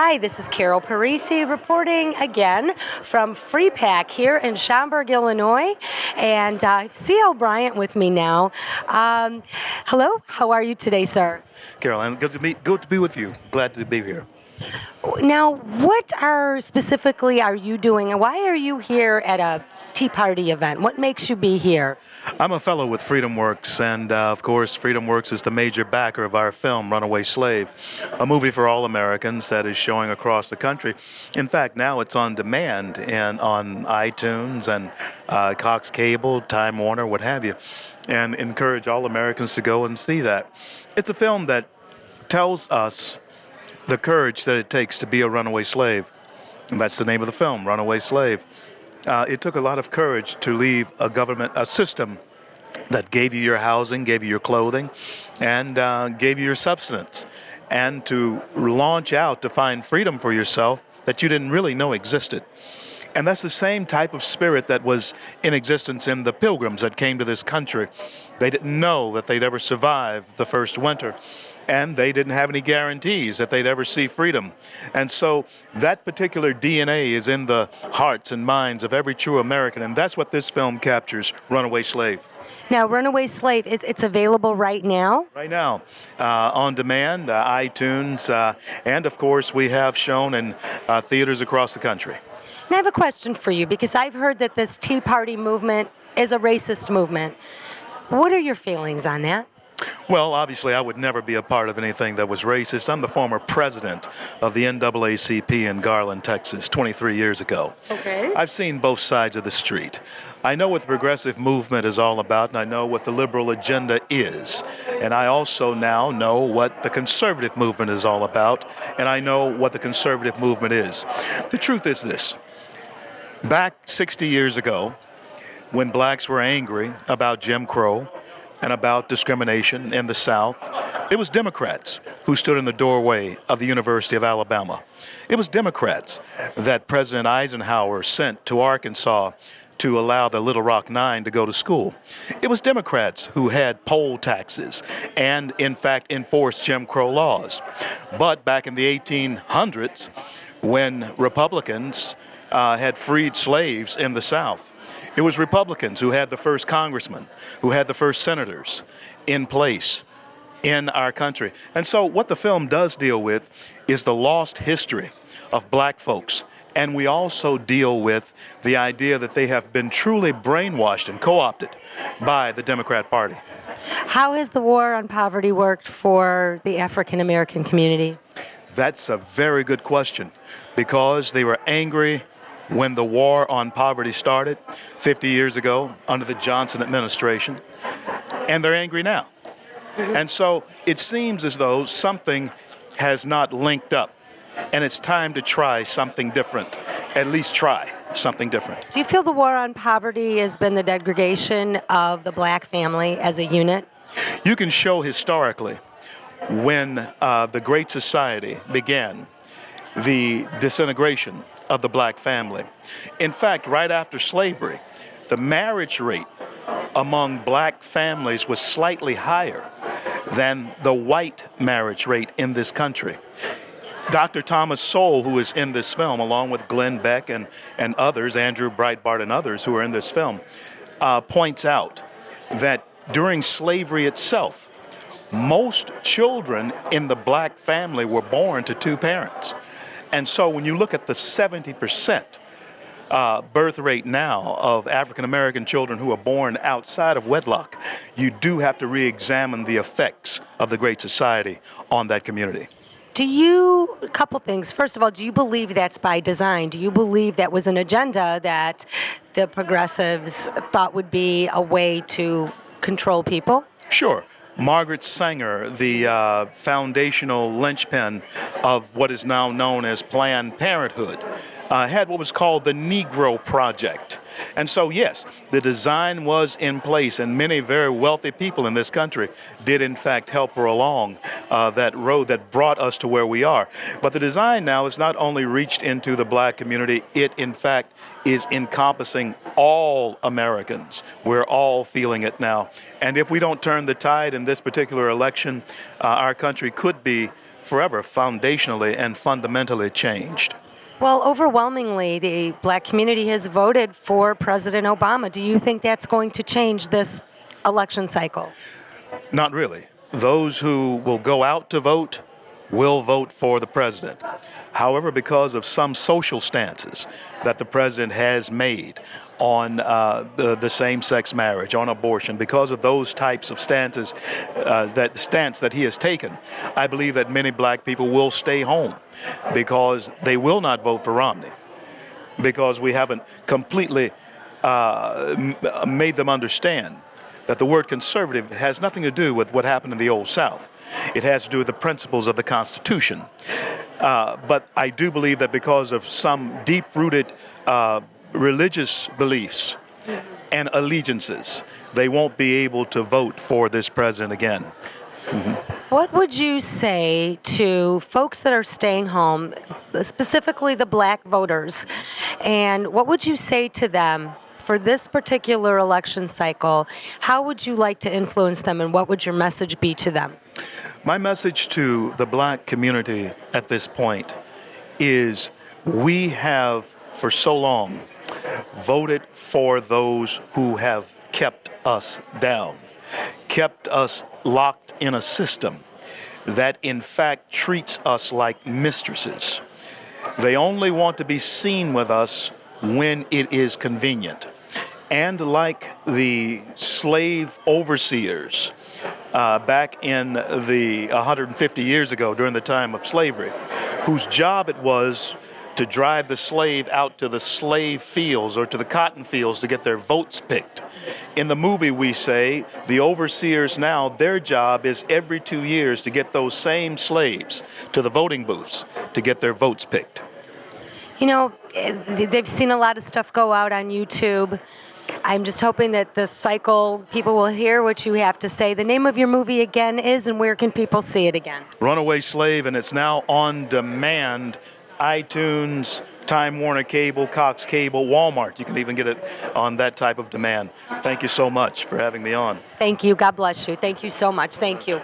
Hi, this is Carol Parisi reporting again from PAC here in Schaumburg, Illinois, and C.L. Bryant with me now. Hello, how are you today, sir? Caroline, good to be with you. Glad to be here. Now, what specifically are you doing, and why are you here at a Tea Party event? What makes you be here? I'm a fellow with FreedomWorks, and of course, FreedomWorks is the major backer of our film, Runaway Slave, a movie for all Americans that is showing across the country. In fact, now it's on demand and on iTunes and Cox Cable, Time Warner, what have you, and encourage all Americans to go and see that. It's a film that tells us the courage that it takes to be a runaway slave. And that's the name of the film, Runaway Slave. It took a lot of courage to leave a system that gave you your housing, gave you your clothing, and gave you your substance, and to launch out to find freedom for yourself that you didn't really know existed. And that's the same type of spirit that was in existence in the pilgrims that came to this country. They didn't know that they'd ever survive the first winter, and they didn't have any guarantees that they'd ever see freedom. And so that particular DNA is in the hearts and minds of every true American, and that's what this film captures, Runaway Slave. Now, Runaway Slave, it's available right now? Right now, on demand, iTunes, and of course we have shown in theaters across the country. And I have a question for you, because I've heard that this Tea Party movement is a racist movement. What are your feelings on that? Well, obviously, I would never be a part of anything that was racist. I'm the former president of the NAACP in Garland, Texas, 23 years ago. Okay. I've seen both sides of the street. I know what the progressive movement is all about, and I know what the liberal agenda is. And I also now know what the conservative movement is all about, and I know what the conservative movement is. The truth is this. Back 60 years ago, when blacks were angry about Jim Crow and about discrimination in the South, it was Democrats who stood in the doorway of the University of Alabama. It was Democrats that President Eisenhower sent to Arkansas to allow the Little Rock Nine to go to school. It was Democrats who had poll taxes and, in fact, enforced Jim Crow laws. But back in the 1800s, when Republicans had freed slaves in the South, it was Republicans who had the first congressmen, who had the first senators in place in our country. And so what the film does deal with is the lost history of black folks. And we also deal with the idea that they have been truly brainwashed and co-opted by the Democrat Party. How has the war on poverty worked for the African American community? That's a very good question, because they were angry when the war on poverty started 50 years ago under the Johnson administration, and they're angry now. And so it seems as though something has not linked up, and it's time to try something different, at least try something different. Do you feel the war on poverty has been the degradation of the black family as a unit? You can show historically when the Great Society began, the disintegration of the black family. In fact, right after slavery, the marriage rate among black families was slightly higher than the white marriage rate in this country. Dr. Thomas Sowell, who is in this film, along with Glenn Beck and others, Andrew Breitbart and others who are in this film, points out that during slavery itself, most children in the black family were born to two parents. And so when you look at the 70% birth rate now of African American children who are born outside of wedlock, you do have to re-examine the effects of the Great Society on that community. A couple things. First of all, do you believe that's by design? Do you believe that was an agenda that the progressives thought would be a way to control people? Sure. Margaret Sanger, the foundational linchpin of what is now known as Planned Parenthood, had what was called the Negro Project. And so, yes, the design was in place, and many very wealthy people in this country did, in fact, help her along that road that brought us to where we are. But the design now has not only reached into the black community, it, in fact, is encompassing all Americans. We're all feeling it now. And if we don't turn the tide in this particular election, our country could be forever foundationally and fundamentally changed. Well, overwhelmingly, the black community has voted for President Obama. Do you think that's going to change this election cycle? Not really. Those who will go out to vote will vote for the president. However, because of some social stances that the president has made on the same-sex marriage, on abortion, because of those types of stances, that stance that he has taken, I believe that many black people will stay home because they will not vote for Romney, because we haven't completely made them understand that the word conservative has nothing to do with what happened in the Old South. It has to do with the principles of the Constitution. But I do believe that because of some deep-rooted religious beliefs and allegiances, they won't be able to vote for this president again. What would you say to folks that are staying home, specifically the black voters, and what would you say to them for this particular election cycle? How would you like to influence them, and what would your message be to them? My message to the black community at this point is we have, for so long, voted for those who have kept us down, kept us locked in a system that in fact treats us like mistresses. They only want to be seen with us when it is convenient. And like the slave overseers back in the 150 years ago during the time of slavery, whose job it was to drive the slave out to the slave fields or to the cotton fields to get their votes picked. In the movie, we say the overseers now, their job is every 2 years to get those same slaves to the voting booths to get their votes picked. You know, they've seen a lot of stuff go out on YouTube. I'm just hoping that this cycle, people will hear what you have to say. The name of your movie again is, and where can people see it again? Runaway Slave, and it's now on demand. iTunes, Time Warner Cable, Cox Cable, Walmart. You can even get it on that type of demand. Thank you so much for having me on. Thank you. God bless you. Thank you so much. Thank you.